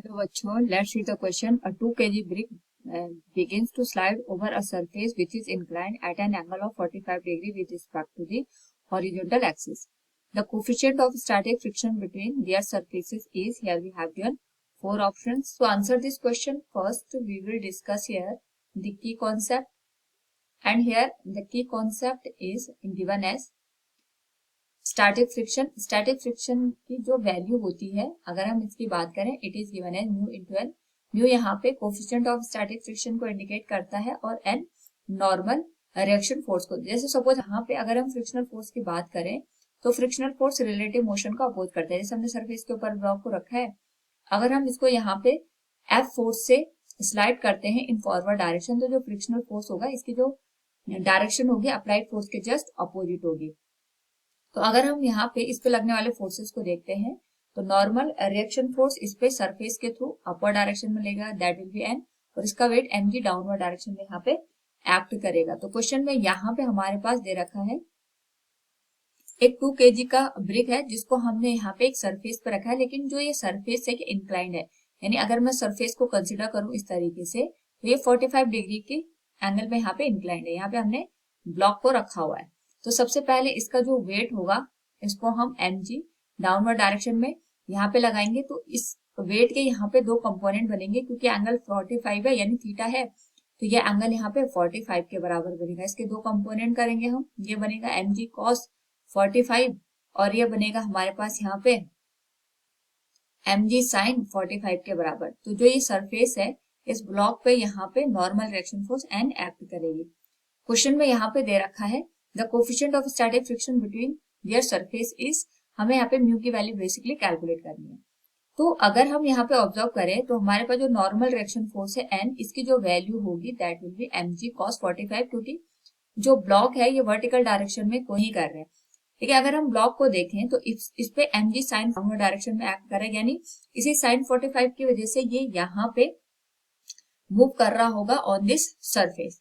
तो बच्चों let's see the question a 2 kg brick begins to slide over a surface which is inclined at an angle of 45 degree with respect to the horizontal axis. The coefficient of static friction between their surfaces is, here we have given 4 options. To answer this question, first we will discuss here the key concept, and here the key concept is given as static friction. Static friction की जो value होती है, अगर हम इसकी बात करें, it is given as mu into n. Mu यहाँ पे कोफिशिएंट ऑफ स्टैटिक फ्रिक्शन को इंडिकेट करता है और एन नॉर्मल रिएक्शन फोर्स को. जैसे सपोज यहाँ पे अगर हम फ्रिक्शनल फोर्स की बात करें तो फ्रिक्शनल फोर्स रिलेटिव मोशन को अपोज करता है. जैसे हमने सरफेस के ऊपर ब्लॉक को रखा है, अगर हम इसको यहाँ पे एफ फोर्स से स्लाइड करते हैं इन फॉरवर्ड डायरेक्शन, तो जो फ्रिक्शनल फोर्स होगा इसकी जो डायरेक्शन होगी अप्लाइड फोर्स के जस्ट अपोजिट होगी. तो अगर हम यहाँ पे इस पे लगने वाले फोर्सेस को देखते हैं तो नॉर्मल रिएक्शन फोर्स इस पे सरफेस के थ्रू अपवर्ड डायरेक्शन में लेगा, दैट विल बी एन, और इसका weight m g downward direction में यहाँ पे एक्ट करेगा. तो क्वेश्चन में यहाँ पे हमारे पास दे रखा है एक 2 kg का ब्रिक है जिसको हमने यहाँ पे एक सरफेस पे रखा है, लेकिन जो ये सरफेस है कि इंक्लाइंड है, यानी अगर मैं सरफेस को कंसिडर करूं इस तरीके से तो ये 45 डिग्री के एंगल में यहाँ पे इंक्लाइंड है. यहाँ पे हमने ब्लॉक को रखा हुआ है. तो सबसे पहले इसका जो वेट होगा इसको हम mg डाउनवर्ड डायरेक्शन में यहाँ पे लगाएंगे. तो इस वेट के यहाँ पे दो कंपोनेंट बनेंगे, क्योंकि एंगल 45 है यानी थीटा है, तो ये एंगल यहाँ पे 45 के बराबर बनेगा. इसके दो कंपोनेंट करेंगे हम, ये बनेगा mg cos 45 और ये बनेगा हमारे पास यहाँ पे mg sin 45 के बराबर. तो जो ये सरफेस है इस ब्लॉक पे यहाँ पे normal reaction force n act करेगी. क्वेश्चन में यहाँ पे दे रखा है the coefficient of static friction between their surface is, हमें यहाँ पे म्यू की वैल्यू बेसिकली कैलकुलेट करनी है. तो अगर हम यहाँ पे ऑब्जर्व करें तो हमारे पास जो नॉर्मल रिएक्शन फोर्स है n, इसकी जो वैल्यू होगी that will B mg cos 45, क्योंकि जो ब्लॉक है ये वर्टिकल डायरेक्शन में कोई कर रहे हैं. ठीक है, अगर हम ब्लॉक को देखें तो इस पे mg साइन डाउनवर्ड डायरेक्शन में एक्ट करेगा, यानी इसी साइन 45 की वजह से ये यहाँ पे मूव कर रहा होगा ऑन दिस सरफेस.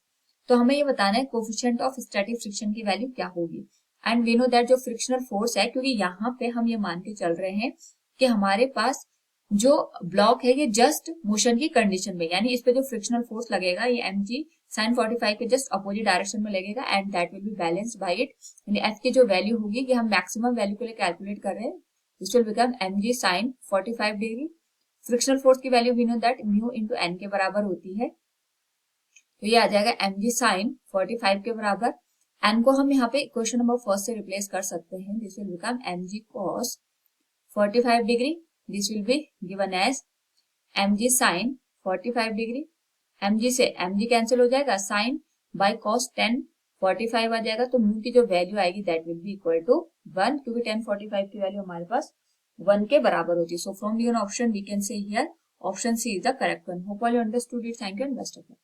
तो हमें ये बताना है कोफिशिएंट ऑफ स्टैटिक फ्रिक्शन की वैल्यू क्या होगी. एंड वी नो दैट जो फ्रिक्शनल फोर्स है, क्योंकि यहाँ पे हम ये मान के चल रहे हैं कि हमारे पास जो ब्लॉक है ये जस्ट मोशन की कंडीशन में, यानी इस पे जो फ्रिक्शनल फोर्स लगेगा ये mg sin 45 के जस्ट अपोजिट डायरेक्शन में लगेगा and that will be balanced bye it. यानी f की जो वैल्यू होगी ये हम मैक्सिमम वैल्यू के लिए कैलकुलेट कर रहे हैं, this will become mg sin 45 degree. Frictional force की value we know that mu into N के बराबर होती है, तो ये आ जाएगा mg sin 45 के बराबर. एन को हम यहाँ पे क्वेश्चन नंबर फर्स्ट से रिप्लेस कर सकते हैं, this will become mg cos 45 degree, this will be given as mg sin 45 degree. mg से mg कैंसिल हो जाएगा, sin बाय cos 10 45 आ जाएगा. तो म्यू की जो वैल्यू आएगी that will be equal to 1, क्योंकि 10 45 की वैल्यू हमारे पास 1 के बराबर होती है. So from given option we can say here option C is the correct one. Hope all you understood it. Thank you and best of luck.